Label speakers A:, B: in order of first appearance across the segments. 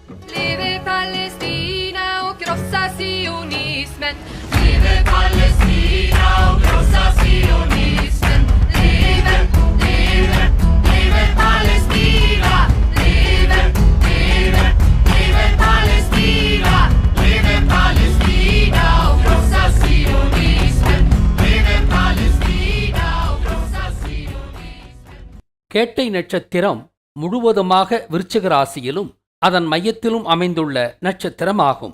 A: Leve Palestina och krossa sionismen. Leve Palestina och krossa sionismen. Leve, leve, leve Palestina. Leve, leve, leve Palestina. Leve Palestina och krossa sionismen. Leve Palestina och krossa sionismen.
B: கேட்டை நட்சத்திரம் முழுவதுமாக விருச்சிக ராசியிலும் அதன் மையத்திலும் அமைந்துள்ள நட்சத்திரமாகும்.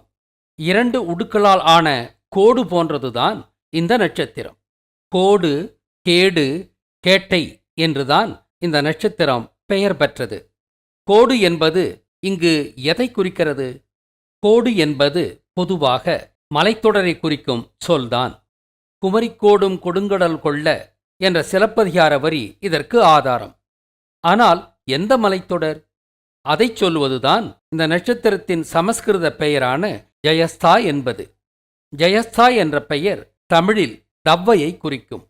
B: 2 உடுக்களால் ஆன கோடு போன்றதுதான் இந்த நட்சத்திரம். கோடு, கேடு, கேட்டை என்றுதான் இந்த நட்சத்திரம் பெயர் பெற்றது. கோடு என்பது இங்கு எதை குறிக்கிறது? கோடு என்பது பொதுவாக மலைத்தொடரை குறிக்கும் சொல்தான். குமரிக்கோடும் கொடுங்கடல் கொள்ள என்ற சிலப்பதிகார வரி இதற்கு ஆதாரம். ஆனால் எந்த மலைத்தொடர்? அதைச் சொல்லுவதுதான் இந்த நட்சத்திரத்தின் சமஸ்கிருத பெயரான ஜயஸ்தா என்பது. ஜயஸ்தா என்ற பெயர் தமிழில் தவ்வையை குறிக்கும்.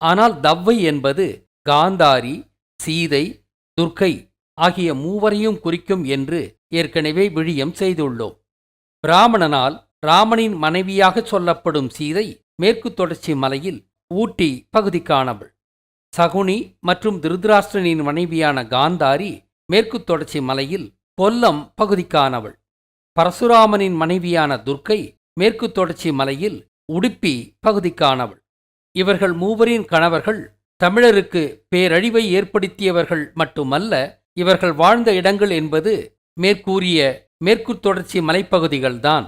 B: ஆனால் தவ்வை என்பது காந்தாரி, சீதை, துர்க்கை ஆகிய மூவரையும் குறிக்கும் என்று ஏற்கனவே விழியம் செய்துள்ளோம். பிராமணனால் ராமனின் மனைவியாக சொல்லப்படும் சீதை மேற்கு தொடர்ச்சி மலையில் ஊட்டி பகுதிக்கானவள். சகுனி மற்றும் திருதராஷ்டிரனின் மனைவியான காந்தாரி மேற்கு தொடர்ச்சி மலையில் கொல்லம் பகுதிக்கானவள். பரசுராமனின் மனைவியான துர்க்கை மேற்கு தொடர்ச்சி மலையில் உடுப்பி பகுதிக்கானவள். இவர்கள் மூவரின் கணவர்கள் தமிழருக்கு பேரழிவை ஏற்படுத்தியவர்கள் மட்டுமல்ல, இவர்கள் வாழ்ந்த இடங்கள் என்பது மேற்கூறிய மேற்கு தொடர்ச்சி மலைப்பகுதிகள்தான்.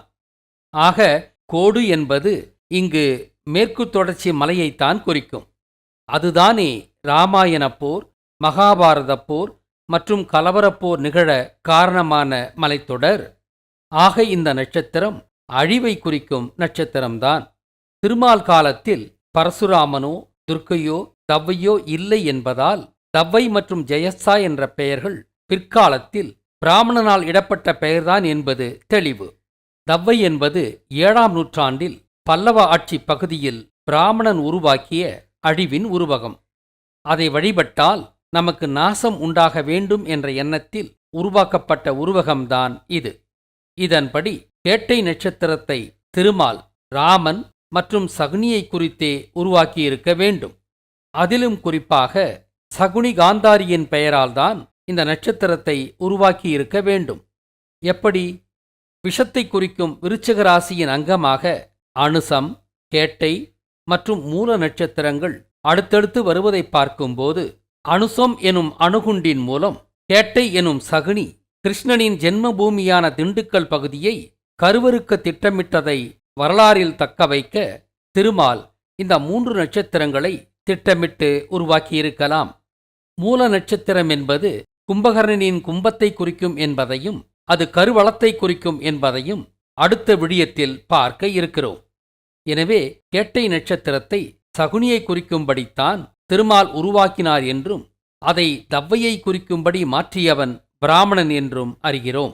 B: ஆக கோடு என்பது இங்கு மேற்கு தொடர்ச்சி மலையைத்தான் குறிக்கும். அதுதானே இராமாயணப் போர், மகாபாரதப் போர் மற்றும் கலவரப்போர் நிகழ காரணமான மலைத்தொடர். ஆக இந்த நட்சத்திரம் அழிவை குறிக்கும் நட்சத்திரம்தான். திருமால் காலத்தில் பரசுராமனோ துர்க்கையோ தவ்வையோ இல்லை என்பதால் தவ்வை மற்றும் ஜெயஸ்தா என்ற பெயர்கள் பிற்காலத்தில் பிராமணனால் இடப்பட்ட பெயர்தான் என்பது தெளிவு. தவ்வை என்பது 7ஆம் நூற்றாண்டில் பல்லவ ஆட்சி பகுதியில் பிராமணன் உருவாக்கிய அழிவின் உருவகம். அதை வழிபட்டால் நமக்கு நாசம் உண்டாக வேண்டும் என்ற எண்ணத்தில் உருவாக்கப்பட்ட உருவகம்தான் இது. இதன்படி கேட்டை நட்சத்திரத்தை திருமால் ராமன் மற்றும் சகுனியை குறித்தே உருவாக்கியிருக்க வேண்டும். அதிலும் குறிப்பாக சகுனி காந்தாரியின் பெயரால்தான் இந்த நட்சத்திரத்தை உருவாக்கியிருக்க வேண்டும். எப்படி? விஷத்தை குறிக்கும் விருச்சிக ராசியின் அங்கமாக அனுசம், கேட்டை மற்றும் மூல நட்சத்திரங்கள் அடுத்தடுத்து வருவதை பார்க்கும்போது அனுசம் எனும் அணுகுண்டின் மூலம் கேட்டை எனும் சகுனி கிருஷ்ணனின் ஜென்ம பூமியான திண்டுக்கல் பகுதியை கருவறுக்க திட்டமிட்டதை வரலாறில் தக்க வைக்க திருமால் இந்த 3 நட்சத்திரங்களை திட்டமிட்டு உருவாக்கியிருக்கலாம். மூல நட்சத்திரம் என்பது கும்பகர்ணனின் கும்பத்தை குறிக்கும் என்பதையும் அது கருவளத்தை குறிக்கும் என்பதையும் அடுத்த விடியத்தில் பார்க்க இருக்கிறோம். எனவே கேட்டை நட்சத்திரத்தை சகுனியை குறிக்கும்படித்தான் திருமால் உருவாக்கினார் என்றும் அதை தவ்வையை குறிக்கும்படி மாற்றியவன் பிராமணன் என்றும் அறிகிறோம்.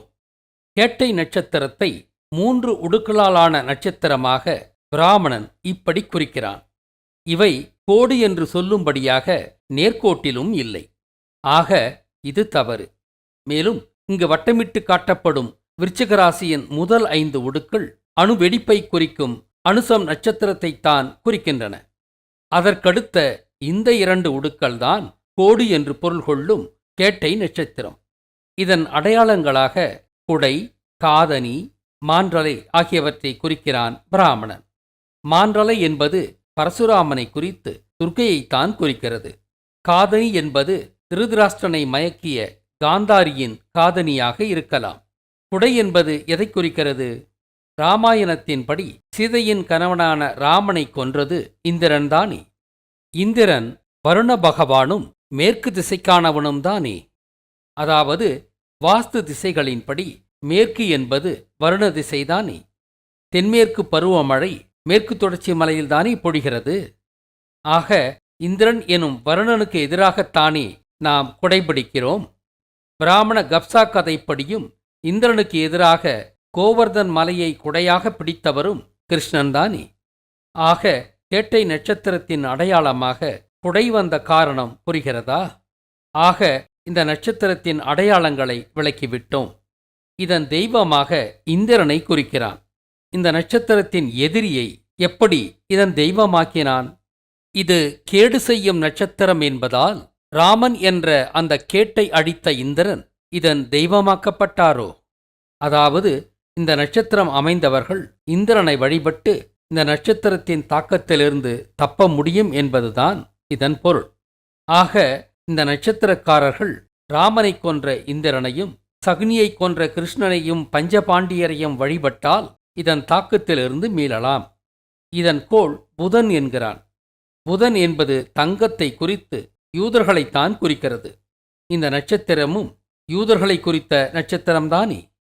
B: கேட்டை நட்சத்திரத்தை 3 உடுக்களாலான நட்சத்திரமாக பிராமணன் இப்படி குறிக்கிறான். இவை கோடு என்று சொல்லும்படியாக நேர்கோட்டிலும் இல்லை. ஆக இது தவறு. மேலும் இங்கு வட்டமிட்டு காட்டப்படும் விருச்சிக ராசியின் முதல் 5 உடுக்கள் அணுவெடிப்பை குறிக்கும் அனுசம் நட்சத்திரத்தைத்தான் குறிக்கின்றன. அதற்கடுத்த இந்த 2 உடுக்கள்தான் கோடு என்று பொருள் கொள்ளும் கேட்டை நட்சத்திரம். இதன் அடையாளங்களாக குடை, காதணி, மான்றலை ஆகியவற்றை குறிக்கிறான் பிராமணன். மான்றலை என்பது பரசுராமனை குறித்து துர்க்கையைத்தான் குறிக்கிறது. காதணி என்பது திருதராஷ்டிரனை மயக்கிய காந்தாரியின் காதணியாக இருக்கலாம். குடை என்பது எதை குறிக்கிறது? இராமாயணத்தின்படி சீதையின் கணவனான ராமனை கொன்றது இந்திரன்தானே. இந்திரன் வருண பகவானும் மேற்கு திசைக்கானவனும் தானே. அதாவது வாஸ்து திசைகளின்படி மேற்கு என்பது வருண திசைதானே. தென்மேற்கு பருவமழை மேற்கு தொடர்ச்சி மலையில்தானே பொழிகிறது. ஆக இந்திரன் எனும் வருணனுக்கு எதிராகத்தானே நாம் குடைபிடிக்கிறோம். பிராமண கப்சா கதைப்படியும் இந்திரனுக்கு எதிராக கோவர்தன் மலையை குடையாக பிடித்தவரும் கிருஷ்ணன்தானே. ஆக கேட்டை நட்சத்திரத்தின் அடையாளமாக குடை வந்த காரணம் புரிகிறதா? ஆக இந்த நட்சத்திரத்தின் அடையாளங்களை விளக்கிவிட்டோம். இதன் தெய்வமாக இந்திரனை குறிக்கிறான். இந்த நட்சத்திரத்தின் எதிரியை எப்படி இதன் தெய்வமாக்கினான்? இது கேடு செய்யும் நட்சத்திரம் என்பதால் ராமன் என்ற அந்த கேட்டை அழித்த இந்திரன் இதன் தெய்வமாக்கப்பட்டாரோ? அதாவது இந்த நட்சத்திரம் அமைந்தவர்கள் இந்திரனை வழிபட்டு இந்த நட்சத்திரத்தின் தாக்கத்திலிருந்து தப்ப முடியும் என்பதுதான் இதன் பொருள். ஆக இந்த நட்சத்திரக்காரர்கள் ராமனை கொன்ற இந்திரனையும் சகுனியை கொன்ற கிருஷ்ணனையும் பஞ்சபாண்டியரையும் வழிபட்டால் இதன் தாக்கத்திலிருந்து மீளலாம். இதன் கோள் புதன் என்கிறான். புதன் என்பது தங்கத்தை குறித்து யூதர்களைத்தான் குறிக்கிறது. இந்த நட்சத்திரமும் யூதர்களை குறித்த நட்சத்திரம்தானே?